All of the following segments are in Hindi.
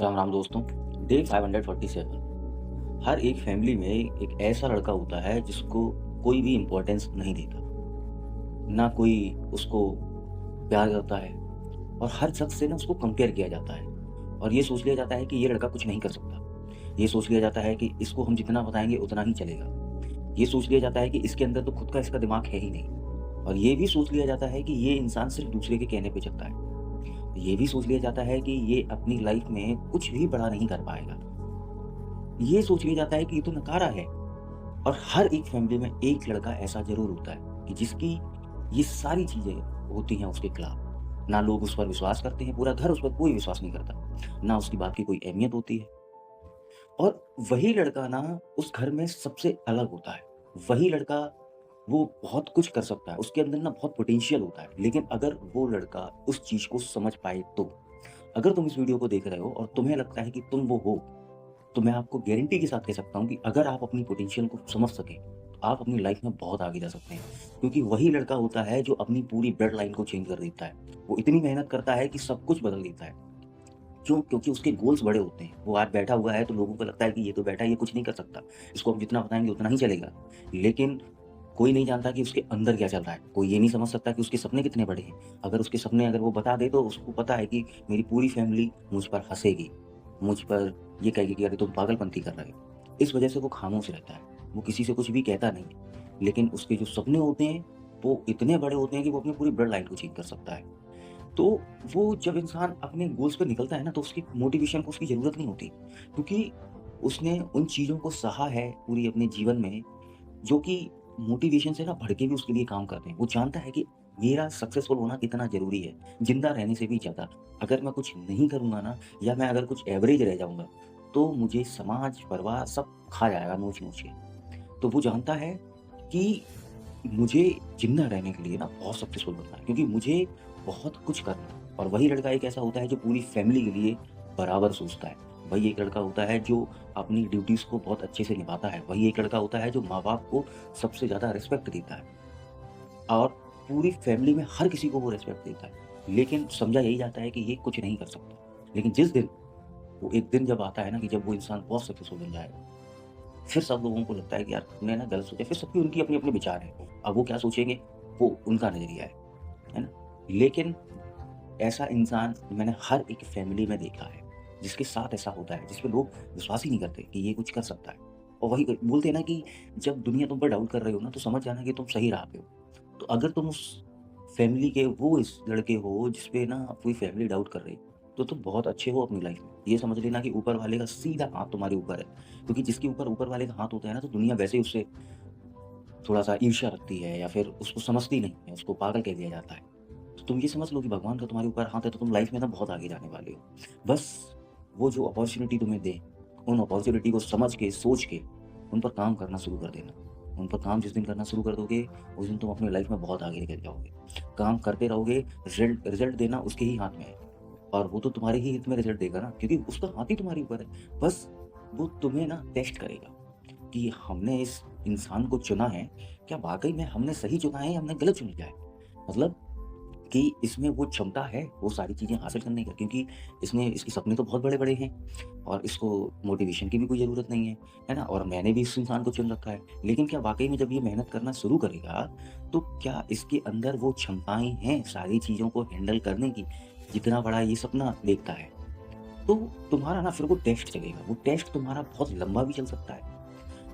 राम राम दोस्तों। डे 547। हर एक फैमिली में एक ऐसा लड़का होता है जिसको कोई भी इम्पोर्टेंस नहीं देता, ना कोई उसको प्यार करता है और हर शख्स से ना उसको कंपेयर किया जाता है और ये सोच लिया जाता है कि ये लड़का कुछ नहीं कर सकता। ये सोच लिया जाता है कि इसको हम जितना बताएंगे उतना ही चलेगा। ये सोच लिया जाता है कि इसके अंदर तो खुद का इसका दिमाग है ही नहीं। और ये भी सोच लिया जाता है कि ये इंसान सिर्फ दूसरे के कहने पे चलता है। ये भी सोच लिया जाता है कि ये अपनी लाइफ में कुछ भी बड़ा नहीं कर पाएगा। ये सोच लिया जाता है कि ये तो नकारा है। और हर एक फैमिली में एक लड़का ऐसा ज़रूर होता है कि जिसकी ये सारी चीज़ें होती हैं उसके खिलाफ। ना लोग उस पर विश्वास करते हैं, पूरा घर उस पर कोई विश्वास नहीं करता। ना उसकी बात की कोई अहमियत होती है। और वही लड़का ना उस घर में सबसे अलग होता है। वही लड़का वो बहुत कुछ कर सकता है, उसके अंदर ना बहुत पोटेंशियल होता है। लेकिन अगर वो लड़का उस चीज़ को समझ पाए तो। अगर तुम इस वीडियो को देख रहे हो और तुम्हें लगता है कि तुम वो हो, तो मैं आपको गारंटी के साथ कह सकता हूँ कि अगर आप अपनी पोटेंशियल को समझ सकें, तो आप अपनी लाइफ में बहुत आगे जा सकते हैं। क्योंकि वही लड़का होता है जो अपनी पूरी ब्लड लाइन को चेंज कर देता है। वो इतनी मेहनत करता है कि सब कुछ बदल देता है। क्यों? क्योंकि उसके गोल्स बड़े होते हैं। वो आज बैठा हुआ है तो लोगों को लगता है कि ये तो बैठा है, ये कुछ नहीं कर सकता। इसको हम जितना बताएँगे उतना ही चलेगा। लेकिन कोई नहीं जानता कि उसके अंदर क्या चल रहा है। कोई ये नहीं समझ सकता कि उसके सपने कितने बड़े हैं। अगर उसके सपने अगर वो बता दे तो उसको पता है कि मेरी पूरी फैमिली मुझ पर हँसेगी। मुझ पर ये कहेगी कि अरे तुम पागलपंती कर रहे हो। इस वजह से वो खामोश रहता है। वो किसी से कुछ भी कहता नहीं है। लेकिन उसके जो सपने होते हैं, वो इतने बड़े होते हैं कि वो अपनी पूरी ब्लड लाइन को चेंज कर सकता है। तो वो जब इंसान अपने गोल्स पे निकलता है ना, तो उसकी मोटिवेशन को उसकी ज़रूरत नहीं होती। क्योंकि उसने उन चीज़ों को सहा है पूरी अपने जीवन में, जो कि मोटिवेशन से ना बढ़ के भी उसके लिए काम करते हैं। वो जानता है कि मेरा सक्सेसफुल होना कितना ज़रूरी है, ज़िंदा रहने से भी ज़्यादा। अगर मैं कुछ नहीं करूँगा ना, या मैं अगर कुछ एवरेज रह जाऊँगा, तो मुझे समाज, परिवार सब खा जाएगा नोच-नोच के। तो वो जानता है कि मुझे ज़िंदा रहने के लिए ना बहुत सक्सेसफुल बनना है, क्योंकि मुझे बहुत कुछ करना है। और वही लड़का एक ऐसा होता है जो पूरी फैमिली के लिए बराबर सोचता है। वही एक लड़का होता है जो अपनी ड्यूटीज़ को बहुत अच्छे से निभाता है। वही एक लड़का होता है जो माँ-बाप को सबसे ज़्यादा रिस्पेक्ट देता है और पूरी फैमिली में हर किसी को वो रिस्पेक्ट देता है। लेकिन समझा यही जाता है कि ये कुछ नहीं कर सकता। लेकिन जिस दिन वो एक दिन जब आता है ना कि जब वो इंसान बहुत सक्सेसफुल बन जाएगा, फिर सब लोगों को लगता है कि यार तुमने ना गलत सोचा। फिर सबकी उनकी अपने-अपने विचार हैं। अब वो क्या सोचेंगे, वो उनका नज़रिया है ना? लेकिन ऐसा इंसान मैंने हर एक फैमिली में देखा है, जिसके साथ ऐसा होता है, जिसपे लोग विश्वास ही नहीं करते कि ये कुछ कर सकता है। और वही बोलते हैं ना कि जब दुनिया तुम पर डाउट कर रहे हो ना, तो समझ जाना कि तुम सही राह पे हो। तो अगर तुम उस फैमिली के वो इस लड़के हो जिस पे ना पूरी फैमिली डाउट कर रही है, तो तुम बहुत अच्छे हो अपनी लाइफ में। ये समझ लेना कि ऊपर वाले का सीधा हाथ तुम्हारे ऊपर है। क्योंकि जिसके ऊपर ऊपर वाले का हाथ होता है ना, तो दुनिया वैसे ही उससे थोड़ा-सा ईर्ष्या रखती है या फिर उसको समझती नहीं है, उसको पागल कह दिया जाता है। तो तुम ये समझ लो कि भगवान का तुम्हारे ऊपर हाथ है, तो तुम लाइफ में ना बहुत आगे जाने वाले हो। बस वो जो अपॉर्च्युनिटी तुम्हें दे, उन अपॉर्च्युनिटी को समझ के, सोच के उन पर काम करना शुरू कर देना। उन पर काम जिस दिन करना शुरू कर दोगे, उस दिन तुम अपनी लाइफ में बहुत आगे निकल जाओगे। काम करते रहोगे, रिज़ल्ट रिज़ल्ट देना उसके ही हाथ में है और वो तो तुम्हारे ही हित में रिज़ल्ट देगा ना, क्योंकि उसका हाथ ही तुम्हारे ऊपर है। बस वो तुम्हें ना टेस्ट करेगा कि हमने इस इंसान को चुना है, क्या वाक़ई में हमने सही चुना है या हमने गलत चुन लिया है? मतलब कि इसमें वो क्षमता है, वो सारी चीज़ें हासिल करने का, क्योंकि इसके सपने तो बहुत बड़े-बड़े हैं और इसको मोटिवेशन की भी कोई ज़रूरत नहीं है ना? और मैंने भी इस इंसान को चुन रखा है। लेकिन क्या वाक़ई में जब ये मेहनत करना शुरू करेगा, तो क्या इसके अंदर वो क्षमताएँ हैं सारी चीज़ों को हैंडल करने की, जितना बड़ा ये सपना देखता है? तो तुम्हारा ना फिर वो टेस्ट चलेगा, वो टेस्ट तुम्हारा बहुत लंबा भी चल सकता है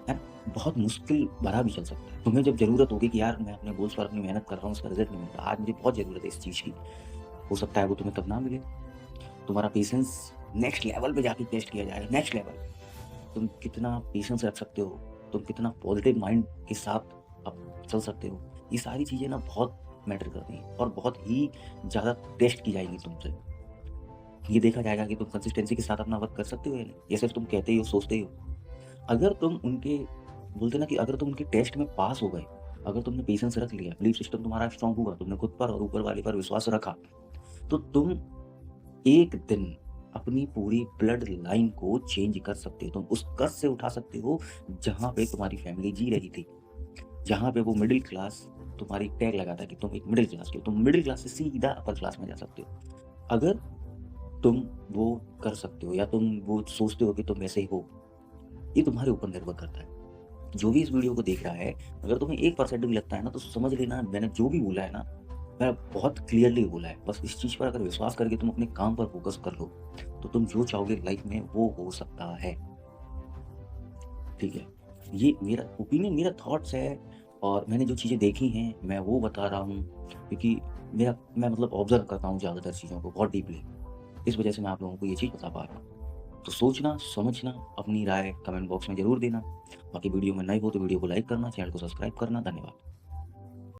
ना? बहुत मुश्किल भरा भी चल सकता है। तुम्हें जब ज़रूरत होगी कि यार मैं अपने गोल्स पर अपनी मेहनत कर रहा हूँ, उसका रिज़ल्ट नहीं मिल रहा, आज मुझे बहुत ज़रूरत है इस चीज़ की, हो सकता है वो तुम्हें तब ना मिले। तुम्हारा पेशेंस नेक्स्ट लेवल पे जाके टेस्ट किया जाएगा, नेक्स्ट लेवल। तुम कितना पेशेंस रख सकते हो, तुम कितना पॉजिटिव माइंड के साथ अब चल सकते हो, ये सारी चीज़ें ना बहुत मैटर करती हैं और बहुत ही ज़्यादा टेस्ट की जाएँगी तुमसे। ये देखा जाएगा कि तुम कंसिस्टेंसी के साथ अपना वर्क कर सकते हो या नहीं, या सिर्फ़ तुम कहते ही हो, सोचते ही हो। अगर तुम उनके बोलते हैं ना कि अगर तुम उनके टेस्ट में पास हो गए, अगर तुमने पेशेंस रख लिया, बिलीफ सिस्टम तुम्हारा स्ट्रॉन्ग हुआ, तुमने खुद पर और ऊपर वाले पर विश्वास रखा, तो तुम एक दिन अपनी पूरी ब्लड लाइन को चेंज कर सकते हो। तुम उस कस से उठा सकते हो जहाँ पे तुम्हारी फैमिली जी रही थी, जहाँ पे वो मिडल क्लास तुम्हारी टैग लगाता है कि तुम एक मिडल क्लास के हो, तुम मिडल क्लास से सीधा अपर क्लास में जा सकते हो। अगर तुम वो कर सकते हो या तुम वो सोचते हो कि तुम वैसे ही हो, ये तुम्हारे ऊपर निर्भर करता है। जो भी इस वीडियो को देख रहा है, अगर तुम्हें 1% भी लगता है ना, तो समझ लेना मैंने जो भी बोला है ना, मैं बहुत क्लियरली बोला है। बस इस चीज़ पर अगर विश्वास करके तुम अपने काम पर फ़ोकस कर लो, तो तुम जो चाहोगे लाइफ़ में वो हो सकता है। ठीक है? ये मेरा ओपिनियन, मेरा थॉट्स है और मैंने जो चीज़ें देखी हैं, मैं वो बता रहा हूँ क्योंकि मैं मतलब ऑब्ज़र्व करता हूँ ज़्यादातर चीज़ों को बहुत डीपली। इस वजह से मैं आप लोगों को ये चीज़ बता पा रहा हूँ। तो सोचना, समझना, अपनी राय कमेंट बॉक्स में ज़रूर देना। बाकी वीडियो में नए हो तो वीडियो को लाइक करना, चैनल को सब्सक्राइब करना। धन्यवाद।